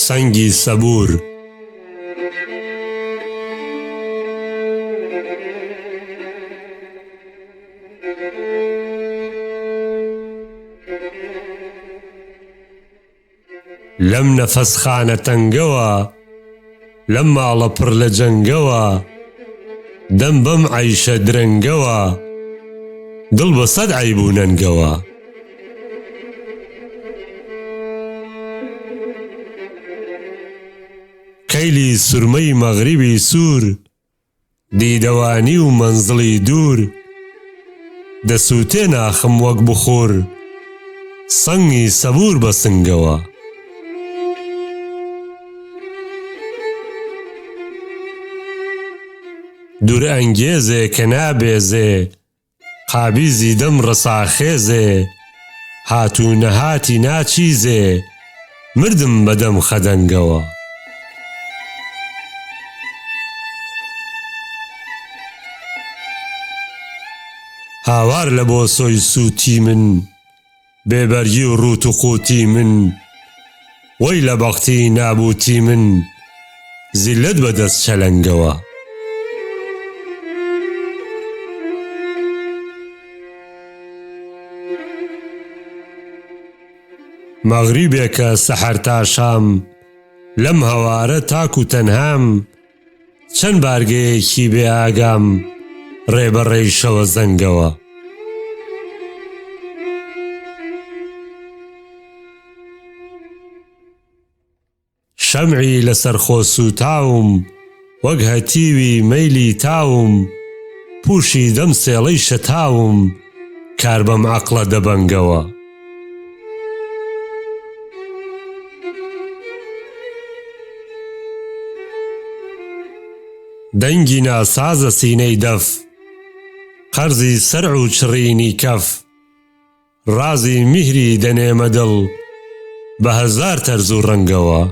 سەنگی سەبور لەم نەفەسخانە تەنگەوە لەم ماڵە پڕ لە جەنگەوە دەم بەم عەیشە درەنگەوە دڵ بە سەد عەیب و نەنگەوە کەیلی سورمەی مەغریبی سوور دیدەوانی و مەنزڵی دوور دەسووتێ ناخم وەک بخور سەنگی سەبور بە سنگەوە دوور ئەنگێزێ کە نابێزێ قابیزی دەم ڕەساخێزێ هاتوو نەهاتی ناچیزێ مردم بەدەم خەدەنگەوە هاوار لە بۆ سۆی سووتی من بێبەرگی و ڕوت و قوتی من وەی لە بەختی نابوتی من زیلەت بەدەست چەلەنگەوە مەغریبێکە سەحەر تا شام لەم هەوارە تاک و تەنهام چەند بارگەیەکی بێ ئاگام ڕێبەڕێی شەوە زەنگەوە شەمعی لەسەر خۆ سوتاوم وەک هەتیوی مەیلی تاوم پوشی دەم سێڵەی شەتاوم کار بەم عەقڵە دەبەنگەوە دەنگی ناسازە سینەی دەف قەرزی سەرع و چڕینی کەف ڕازی میهری دەنێمە دڵ بە هەزار تەرز و ڕەنگەوە